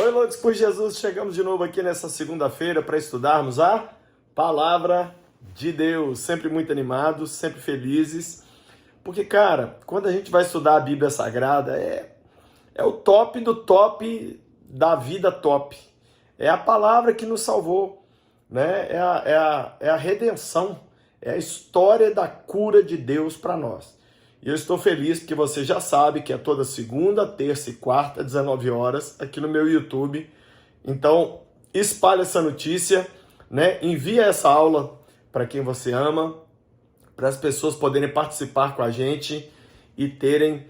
Oi, loucos por Jesus, chegamos de novo aqui nessa segunda-feira para estudarmos a Palavra de Deus. Sempre muito animados, sempre felizes, porque, cara, quando a gente vai estudar a Bíblia Sagrada, é o top do top da vida top. É a palavra que nos salvou, né? É a redenção, é a história da cura de Deus para nós. E eu estou feliz porque você já sabe que é toda segunda, terça e quarta, 19 horas, aqui no meu YouTube. Então, espalhe essa notícia, né? Envia essa aula para quem você ama, para as pessoas poderem participar com a gente e terem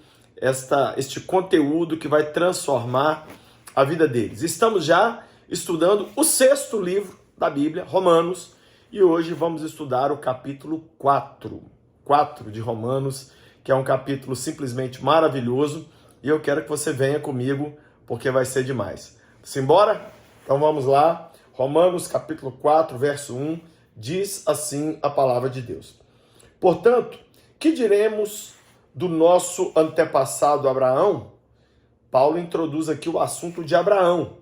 este conteúdo que vai transformar a vida deles. Estamos já estudando o 6º livro da Bíblia, Romanos, e hoje vamos estudar o capítulo 4 de Romanos, que é um capítulo simplesmente maravilhoso, e eu quero que você venha comigo, porque vai ser demais. Simbora? Então vamos lá. Romanos capítulo 4, verso 1, diz assim a palavra de Deus. Portanto, que diremos do nosso antepassado Abraão? Paulo introduz aqui o assunto de Abraão,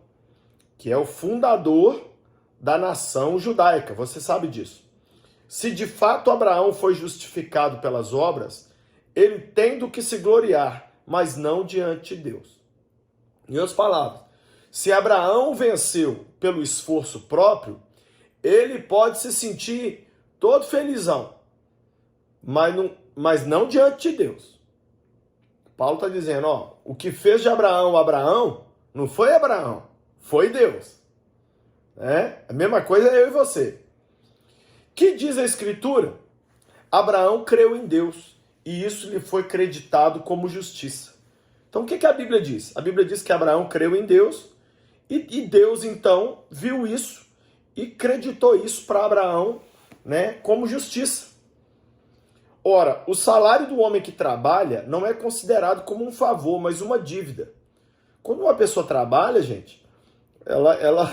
que é o fundador da nação judaica. Você sabe disso. Se de fato Abraão foi justificado pelas obras, ele tem do que se gloriar, mas não diante de Deus. Em outras palavras, se Abraão venceu pelo esforço próprio, ele pode se sentir todo felizão, mas não diante de Deus. Paulo está dizendo, o que fez de Abraão, não foi Abraão, foi Deus. A mesma coisa é eu e você. Que diz a Escritura? Abraão creu em Deus, e isso lhe foi creditado como justiça. Então o que a Bíblia diz? A Bíblia diz que Abraão creu em Deus, e Deus então viu isso e creditou isso para Abraão, né, como justiça. Ora, o salário do homem que trabalha não é considerado como um favor, mas uma dívida. Quando uma pessoa trabalha, gente, ela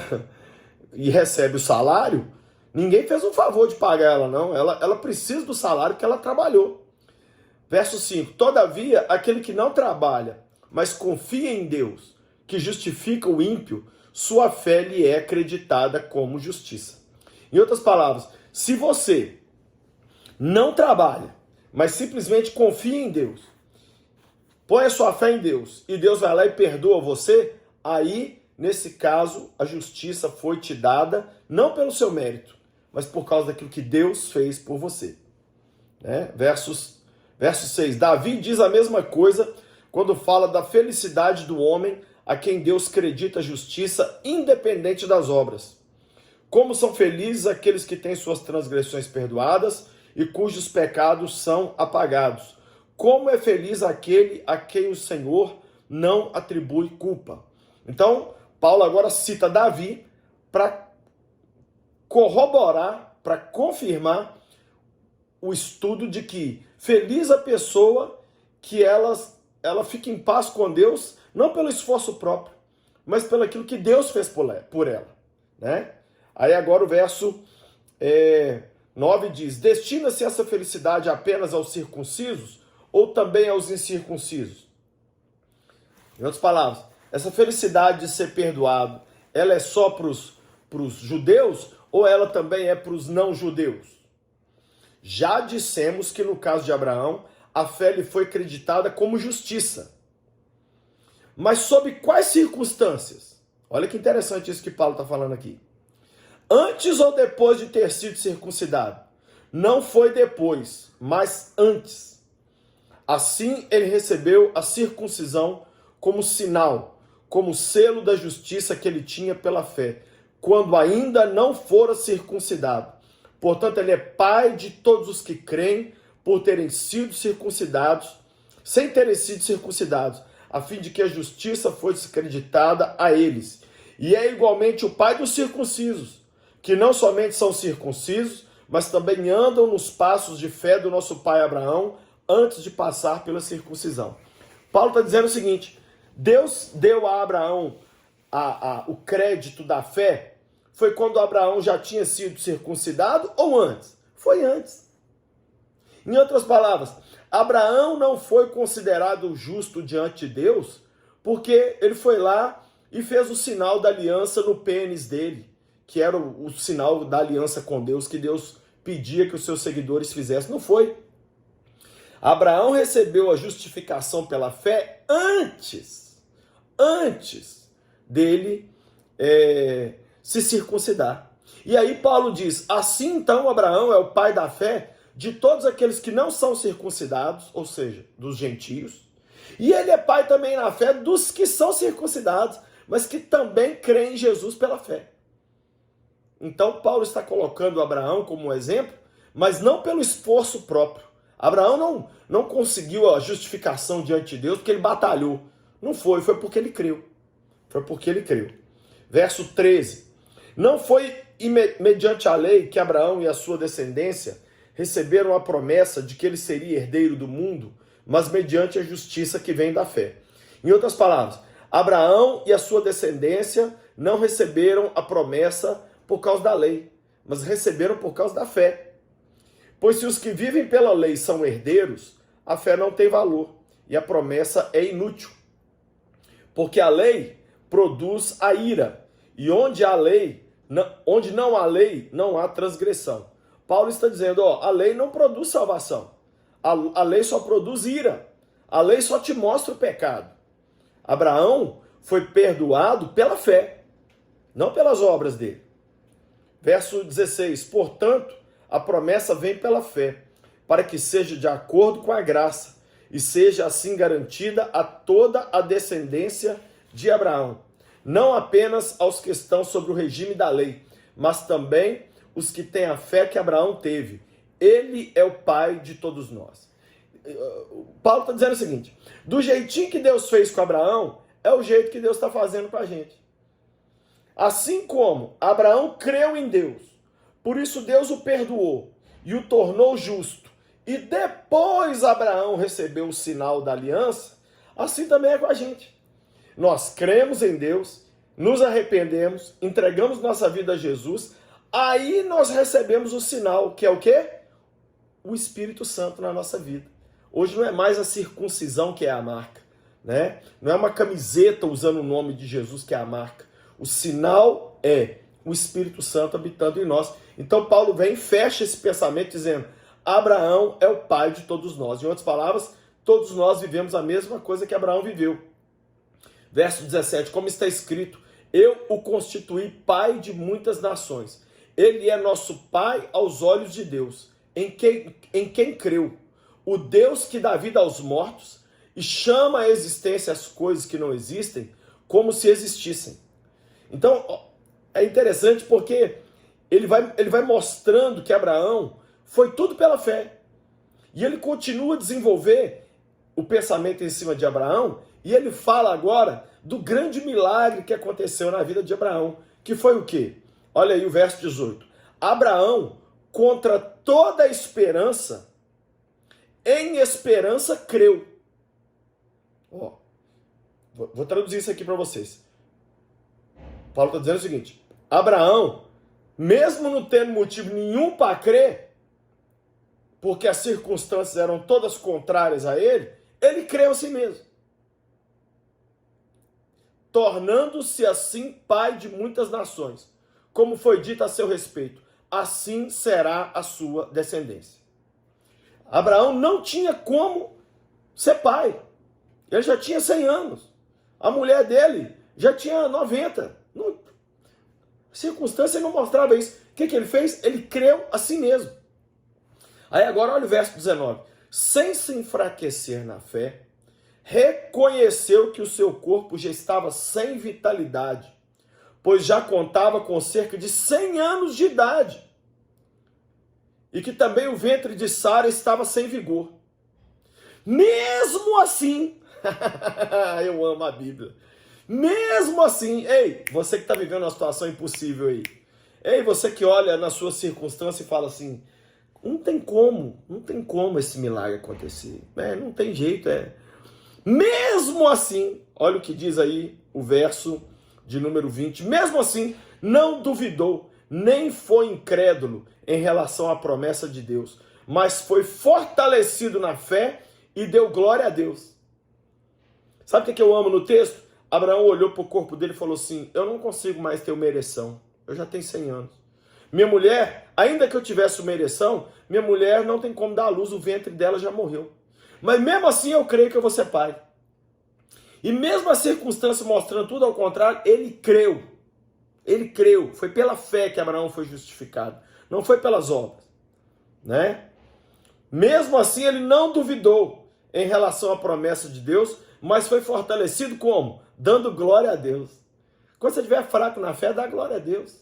e recebe o salário, ninguém fez um favor de pagar ela, não. Ela precisa do salário que ela trabalhou. Verso 5, todavia, aquele que não trabalha, mas confia em Deus, que justifica o ímpio, sua fé lhe é acreditada como justiça. Em outras palavras, se você não trabalha, mas simplesmente confia em Deus, põe a sua fé em Deus, e Deus vai lá e perdoa você, aí, nesse caso, a justiça foi te dada, não pelo seu mérito, mas por causa daquilo que Deus fez por você. Verso 6, Davi diz a mesma coisa quando fala da felicidade do homem a quem Deus acredita a justiça independente das obras. Como são felizes aqueles que têm suas transgressões perdoadas e cujos pecados são apagados. Como é feliz aquele a quem o Senhor não atribui culpa. Então, Paulo agora cita Davi para corroborar, para confirmar o estudo de que feliz a pessoa que ela fica em paz com Deus, não pelo esforço próprio, mas pelo aquilo que Deus fez por ela. Aí agora o verso 9 diz, destina-se essa felicidade apenas aos circuncisos ou também aos incircuncisos? Em outras palavras, essa felicidade de ser perdoado, ela é só para os judeus ou ela também é para os não judeus? Já dissemos que no caso de Abraão, a fé lhe foi creditada como justiça. Mas sob quais circunstâncias? Olha que interessante isso que Paulo está falando aqui. Antes ou depois de ter sido circuncidado? Não foi depois, mas antes. Assim ele recebeu a circuncisão como sinal, como selo da justiça que ele tinha pela fé, quando ainda não fora circuncidado. Portanto, ele é pai de todos os que creem por terem sido circuncidados, sem terem sido circuncidados, a fim de que a justiça fosse creditada a eles. E é igualmente o pai dos circuncisos, que não somente são circuncisos, mas também andam nos passos de fé do nosso pai Abraão, antes de passar pela circuncisão. Paulo está dizendo o seguinte, Deus deu a Abraão o crédito da fé, foi quando Abraão já tinha sido circuncidado ou antes? Foi antes. Em outras palavras, Abraão não foi considerado justo diante de Deus porque ele foi lá e fez o sinal da aliança no pênis dele, que era o sinal da aliança com Deus, que Deus pedia que os seus seguidores fizessem. Não foi. Abraão recebeu a justificação pela fé antes dele se circuncidar. E aí Paulo diz, assim então Abraão é o pai da fé de todos aqueles que não são circuncidados, ou seja, dos gentios, e ele é pai também na fé dos que são circuncidados, mas que também creem em Jesus pela fé. Então Paulo está colocando Abraão como um exemplo, mas não pelo esforço próprio. Abraão não conseguiu a justificação diante de Deus porque ele batalhou. Não foi porque ele creu. Foi porque ele creu. Verso 13. Não foi mediante a lei que Abraão e a sua descendência receberam a promessa de que ele seria herdeiro do mundo, mas mediante a justiça que vem da fé. Em outras palavras, Abraão e a sua descendência não receberam a promessa por causa da lei, mas receberam por causa da fé. Pois se os que vivem pela lei são herdeiros, a fé não tem valor e a promessa é inútil. Porque a lei produz a ira, e onde não há lei, não há transgressão. Paulo está dizendo, a lei não produz salvação. A lei só produz ira. A lei só te mostra o pecado. Abraão foi perdoado pela fé, não pelas obras dele. Verso 16, portanto, a promessa vem pela fé, para que seja de acordo com a graça, e seja assim garantida a toda a descendência de Abraão, não apenas aos que estão sob o regime da lei, mas também os que têm a fé que Abraão teve. Ele é o pai de todos nós. Paulo está dizendo o seguinte, do jeitinho que Deus fez com Abraão, é o jeito que Deus está fazendo para a gente. Assim como Abraão creu em Deus, por isso Deus o perdoou e o tornou justo, e depois Abraão recebeu o sinal da aliança, assim também é com a gente. Nós cremos em Deus, nos arrependemos, entregamos nossa vida a Jesus, aí nós recebemos o sinal, que é o quê? O Espírito Santo na nossa vida. Hoje não é mais a circuncisão que é a marca, né? Não é uma camiseta usando o nome de Jesus que é a marca. O sinal é o Espírito Santo habitando em nós. Então Paulo vem e fecha esse pensamento dizendo, Abraão é o pai de todos nós. Em outras palavras, todos nós vivemos a mesma coisa que Abraão viveu. Verso 17, como está escrito, eu o constituí pai de muitas nações. Ele é nosso pai aos olhos de Deus, em quem creu. O Deus que dá vida aos mortos e chama à existência as coisas que não existem como se existissem. Então, é interessante porque ele vai mostrando que Abraão foi tudo pela fé. E ele continua a desenvolver o pensamento em cima de Abraão, e ele fala agora do grande milagre que aconteceu na vida de Abraão, que foi o quê? Olha aí o verso 18. Abraão, contra toda a esperança, em esperança creu. Vou traduzir isso aqui para vocês. Paulo está dizendo o seguinte, Abraão, mesmo não tendo motivo nenhum para crer, porque as circunstâncias eram todas contrárias a ele creu em si mesmo. Tornando-se assim pai de muitas nações, como foi dito a seu respeito, assim será a sua descendência. Abraão não tinha como ser pai. Ele já tinha 100 anos. A mulher dele já tinha 90. A circunstância não mostrava isso. O que ele fez? Ele creu a si mesmo. Aí agora olha o verso 19. Sem se enfraquecer na fé, reconheceu que o seu corpo já estava sem vitalidade, pois já contava com cerca de 100 anos de idade, e que também o ventre de Sara estava sem vigor. Mesmo assim, eu amo a Bíblia, mesmo assim, ei, você que está vivendo uma situação impossível aí, ei, você que olha na sua circunstância e fala assim, não tem como esse milagre acontecer, não tem jeito, Mesmo assim, olha o que diz aí o verso de número 20, mesmo assim, não duvidou, nem foi incrédulo em relação à promessa de Deus, mas foi fortalecido na fé e deu glória a Deus. Sabe o que eu amo no texto? Abraão olhou para o corpo dele e falou assim, eu não consigo mais ter uma ereção, eu já tenho 100 anos. Minha mulher, ainda que eu tivesse uma ereção, minha mulher não tem como dar à luz, o ventre dela já morreu. Mas mesmo assim eu creio que eu vou ser pai. E mesmo a circunstância mostrando tudo ao contrário, ele creu. Ele creu. Foi pela fé que Abraão foi justificado. Não foi pelas obras. Né? Mesmo assim, ele não duvidou em relação à promessa de Deus, mas foi fortalecido como? Dando glória a Deus. Quando você estiver fraco na fé, dá glória a Deus.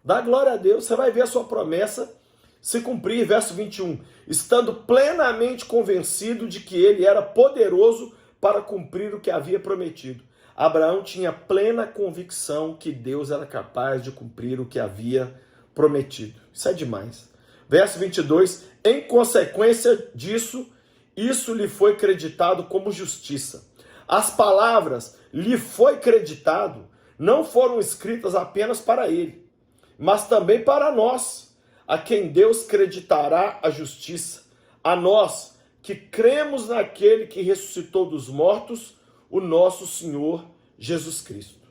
Dá glória a Deus. Você vai ver a sua promessa se cumprir. Verso 21. Estando plenamente convencido de que ele era poderoso para cumprir o que havia prometido. Abraão tinha plena convicção que Deus era capaz de cumprir o que havia prometido. Isso é demais. Verso 22, em consequência disso, isso lhe foi creditado como justiça. As palavras lhe foi creditado não foram escritas apenas para ele, mas também para nós, a quem Deus creditará a justiça, a nós, que cremos naquele que ressuscitou dos mortos, o nosso Senhor Jesus Cristo.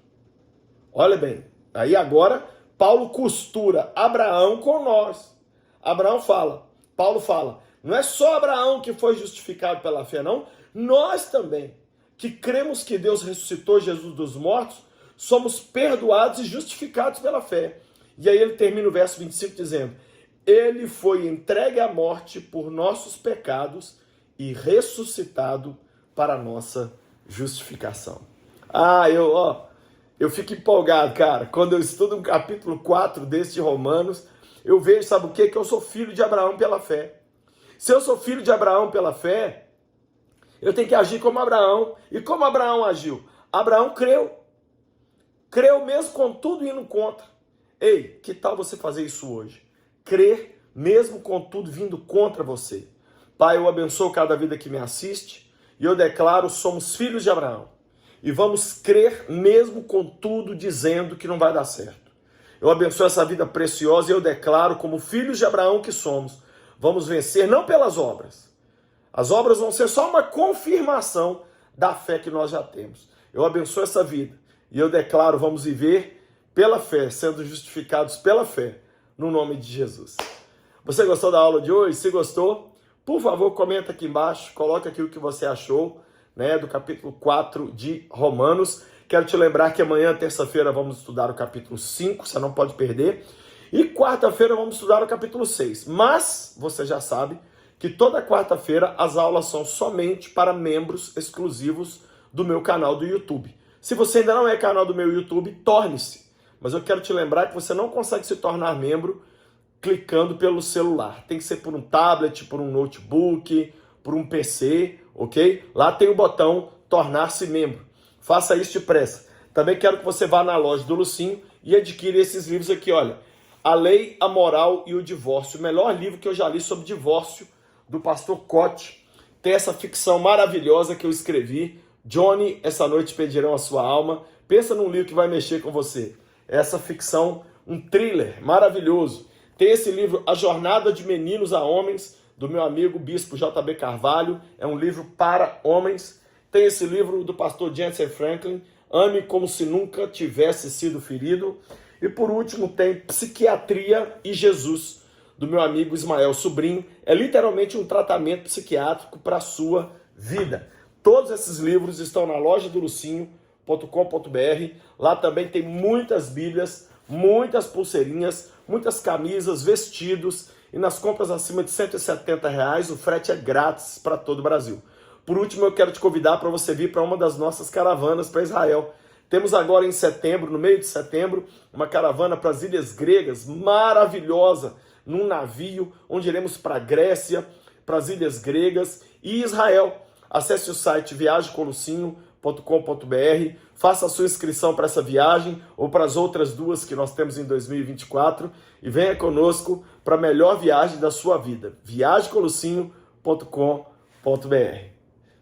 Olha bem, aí agora Paulo costura Abraão com nós. Paulo fala, não é só Abraão que foi justificado pela fé, não. Nós também, que cremos que Deus ressuscitou Jesus dos mortos, somos perdoados e justificados pela fé. E aí ele termina o verso 25 dizendo, ele foi entregue à morte por nossos pecados e ressuscitado para a nossa justificação. Eu fico empolgado, cara, quando eu estudo o capítulo 4 deste Romanos, eu vejo, sabe o quê? Que eu sou filho de Abraão pela fé. Se eu sou filho de Abraão pela fé, eu tenho que agir como Abraão. E como Abraão agiu? Abraão creu. Creu mesmo com tudo indo contra. Ei, que tal você fazer isso hoje? Crer mesmo com tudo vindo contra você. Pai, eu abençoo cada vida que me assiste e eu declaro, somos filhos de Abraão. E vamos crer mesmo com tudo dizendo que não vai dar certo. Eu abençoo essa vida preciosa e eu declaro, como filhos de Abraão que somos, vamos vencer não pelas obras. As obras vão ser só uma confirmação da fé que nós já temos. Eu abençoo essa vida e eu declaro, vamos viver pela fé, sendo justificados pela fé, no nome de Jesus. Você gostou da aula de hoje? Se gostou, por favor, comenta aqui embaixo, coloca aqui o que você achou, né, do capítulo 4 de Romanos. Quero te lembrar que amanhã, terça-feira, vamos estudar o capítulo 5, você não pode perder. E quarta-feira vamos estudar o capítulo 6. Mas você já sabe que toda quarta-feira as aulas são somente para membros exclusivos do meu canal do YouTube. Se você ainda não é canal do meu YouTube, torne-se. Mas eu quero te lembrar que você não consegue se tornar membro clicando pelo celular. Tem que ser por um tablet, por um notebook, por um PC, ok? Lá tem o botão tornar-se membro. Faça isso depressa. Também quero que você vá na loja do Lucinho e adquira esses livros aqui, olha. A Lei, a Moral e o Divórcio. O melhor livro que eu já li sobre divórcio, do pastor Cote. Tem essa ficção maravilhosa que eu escrevi. Johnny, essa noite pedirão a sua alma. Pensa num livro que vai mexer com você. Essa ficção, um thriller maravilhoso. Tem esse livro, A Jornada de Meninos a Homens, do meu amigo Bispo J.B. Carvalho. É um livro para homens. Tem esse livro do pastor Jensen Franklin, Ame como se nunca tivesse sido ferido. E por último tem Psiquiatria e Jesus, do meu amigo Ismael Sobrinho. É literalmente um tratamento psiquiátrico para a sua vida. Todos esses livros estão na loja do Lucinho.com.br. Lá também tem muitas bíblias, muitas pulseirinhas, muitas camisas, vestidos. E nas compras acima de R$170, o frete é grátis para todo o Brasil. Por último, eu quero te convidar para você vir para uma das nossas caravanas para Israel. Temos agora em setembro, no meio de setembro, uma caravana para as Ilhas Gregas, maravilhosa, num navio, onde iremos para a Grécia, para as Ilhas Gregas e Israel. Acesse o site viagecolucinho.com.br, faça a sua inscrição para essa viagem ou para as outras duas que nós temos em 2024 e venha conosco para a melhor viagem da sua vida. viagecolucinho.com.br.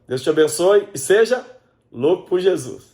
Deus te abençoe e seja louco por Jesus.